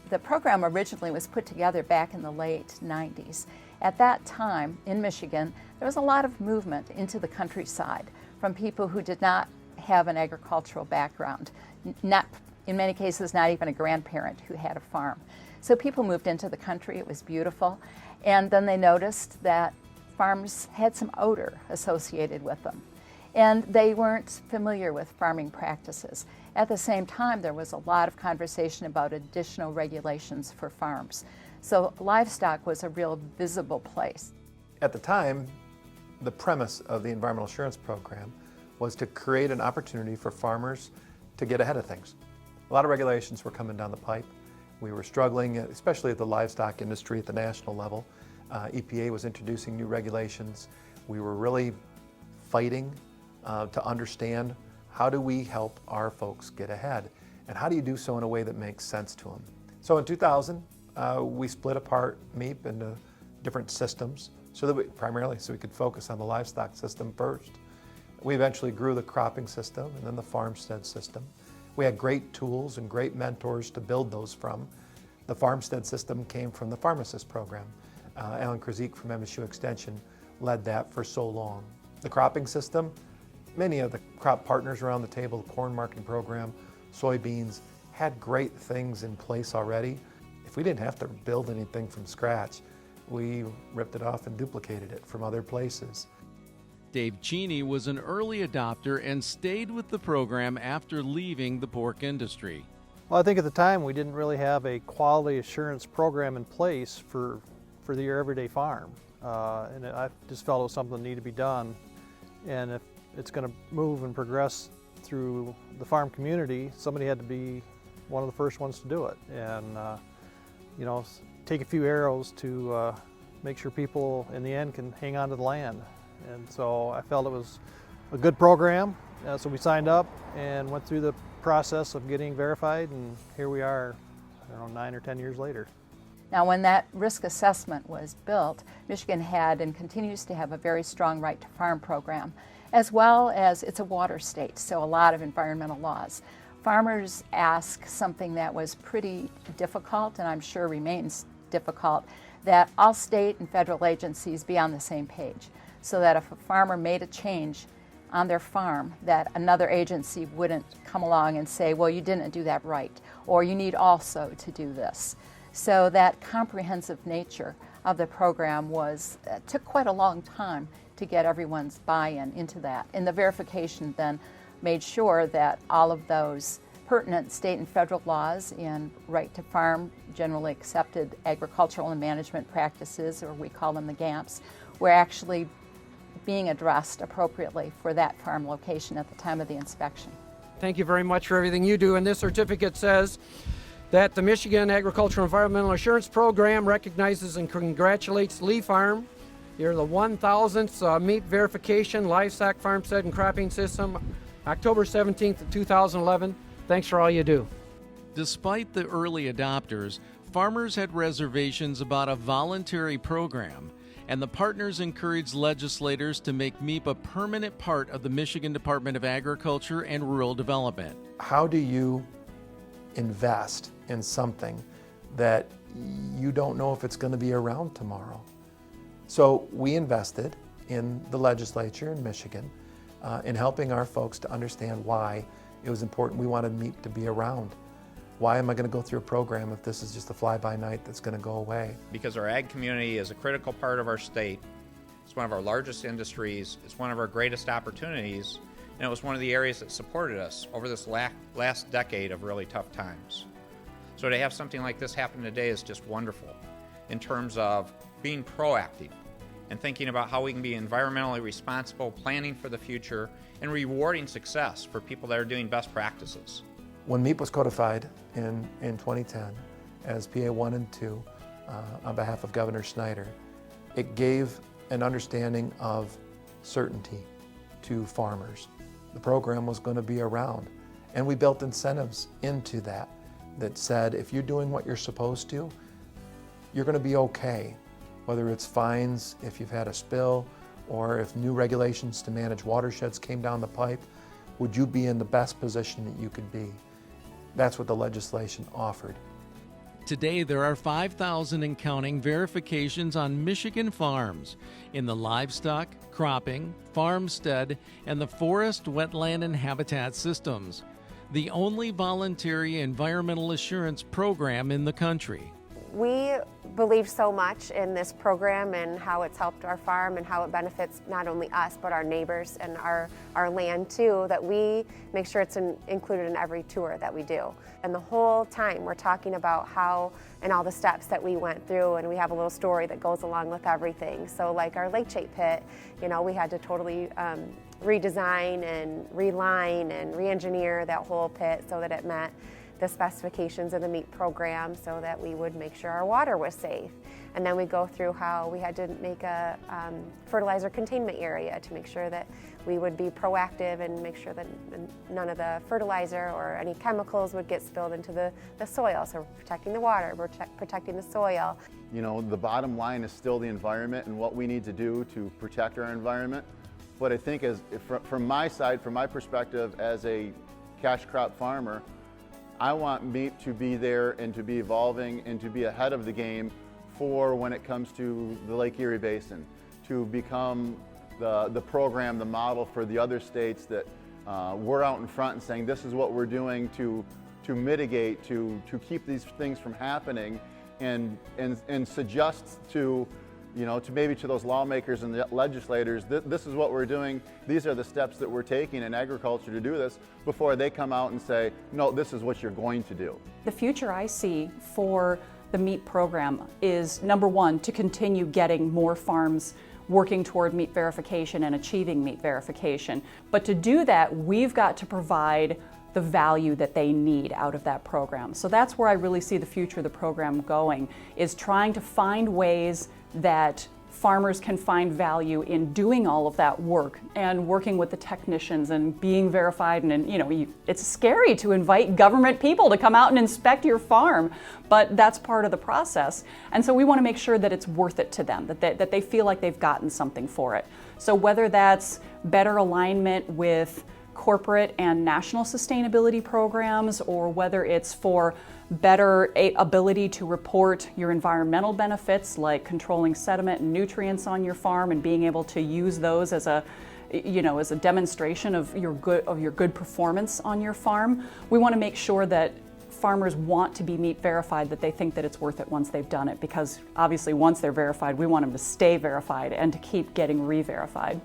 The program originally was put together back in the late 90s. At that time in Michigan, there was a lot of movement into the countryside from people who did not have an agricultural background, not, in many cases, not even a grandparent who had a farm. So people moved into the country. It was beautiful. And then they noticed that farms had some odor associated with them. And they weren't familiar with farming practices. At the same time, there was a lot of conversation about additional regulations for farms. So livestock was a real visible place. At the time, the premise of the Environmental Assurance Program was to create an opportunity for farmers to get ahead of things. A lot of regulations were coming down the pipe. We were struggling, especially at the livestock industry at the national level. EPA was introducing new regulations. We were really fighting to understand, how do we help our folks get ahead? And how do you do so in a way that makes sense to them? So in 2000, we split apart Maeap into different systems primarily so we could focus on the livestock system first. We eventually grew the cropping system and then the farmstead system. We had great tools and great mentors to build those from. The farmstead system came from the pharmacist program. Alan Krzyk from MSU Extension led that for so long. The cropping system, many of the crop partners around the table, the corn marketing program, soybeans, had great things in place already. If we didn't have to build anything from scratch, we ripped it off and duplicated it from other places. Dave Cheney was an early adopter and stayed with the program after leaving the pork industry. Well, I think at the time we didn't really have a quality assurance program in place for your everyday farm. And I just felt it was something that needed to be done. And if it's going to move and progress through the farm community, somebody had to be one of the first ones to do it. And, you know, take a few arrows to make sure people in the end can hang on to the land. And so I felt it was a good program. So we signed up and went through the process of getting verified, and here we are, I don't know, 9 or 10 years later. Now, when that risk assessment was built, Michigan had and continues to have a very strong right to farm program, as well as it's a water state, so a lot of environmental laws. Farmers ask something that was pretty difficult, and I'm sure remains difficult, that all state and federal agencies be on the same page, so that if a farmer made a change on their farm, that another agency wouldn't come along and say, well, you didn't do that right, or you need also to do this. So that comprehensive nature of the program took quite a long time to get everyone's buy-in into that. And the verification then made sure that all of those pertinent state and federal laws and right to farm, generally accepted agricultural and management practices, or we call them the GAMPs, were actually being addressed appropriately for that farm location at the time of the inspection. Thank you very much for everything you do. And this certificate says that the Michigan Agricultural Environmental Assurance Program recognizes and congratulates Lee Farm. You're the 1,000th Maeap verification livestock farmstead and cropping system, October 17th of 2011. Thanks for all you do. Despite the early adopters, farmers had reservations about a voluntary program, and the partners encouraged legislators to make Maeap a permanent part of the Michigan Department of Agriculture and Rural Development. How do you invest in something that you don't know if it's going to be around tomorrow? So we invested in the legislature in Michigan in helping our folks to understand why it was important we wanted Maeap to be around. Why am I going to go through a program if this is just a fly-by-night that's going to go away? Because our ag community is a critical part of our state. It's one of our largest industries. It's one of our greatest opportunities. And it was one of the areas that supported us over this last decade of really tough times. So to have something like this happen today is just wonderful in terms of being proactive and thinking about how we can be environmentally responsible, planning for the future, and rewarding success for people that are doing best practices. When Maeap was codified in 2010 as PA 1 and 2 on behalf of Governor Snyder, it gave an understanding of certainty to farmers. The program was going to be around, and we built incentives into that said if you're doing what you're supposed to, you're going to be okay, whether it's fines if you've had a spill or if new regulations to manage watersheds came down the pipe, would you be in the best position that you could be? That's what the legislation offered. Today, there are 5,000 and counting verifications on Michigan farms in the livestock, cropping, farmstead, and the forest, wetland, and habitat systems. The only voluntary environmental assurance program in the country. We believe so much in this program and how it's helped our farm and how it benefits not only us but our neighbors and our land too, that we make sure it's included in every tour that we do. And the whole time we're talking about how and all the steps that we went through, and we have a little story that goes along with everything. So like our leachate pit, you know, we had to totally redesign and reline and re-engineer that whole pit so that it met the specifications of the Maeap program so that we would make sure our water was safe. And then we go through how we had to make a fertilizer containment area to make sure that we would be proactive and make sure that none of the fertilizer or any chemicals would get spilled into the soil. So we're protecting the water, we're protecting the soil. You know, the bottom line is still the environment and what we need to do to protect our environment. But I think from my side, from my perspective as a cash crop farmer, I want Maeap to be there and to be evolving and to be ahead of the game for when it comes to the Lake Erie Basin, to become the program, the model for the other states that we're out in front and saying this is what we're doing to mitigate, to keep these things from happening and suggest to, you know, to maybe to those lawmakers and the legislators, this is what we're doing, these are the steps that we're taking in agriculture to do this, before they come out and say, no, this is what you're going to do. The future I see for the Maeap program is, number one, to continue getting more farms working toward Maeap verification and achieving Maeap verification. But to do that, we've got to provide the value that they need out of that program. So that's where I really see the future of the program going, is trying to find ways that farmers can find value in doing all of that work and working with the technicians and being verified. And you know, it's scary to invite government people to come out and inspect your farm, but that's part of the process. And so we want to make sure that it's worth it to them, that they feel like they've gotten something for it. So whether that's better alignment with corporate and national sustainability programs, or whether it's for better ability to report your environmental benefits like controlling sediment and nutrients on your farm and being able to use those as a, you know, as a demonstration of your good performance on your farm. We want to make sure that farmers want to be Maeap verified, that they think that it's worth it once they've done it, because obviously once they're verified, we want them to stay verified and to keep getting re-verified.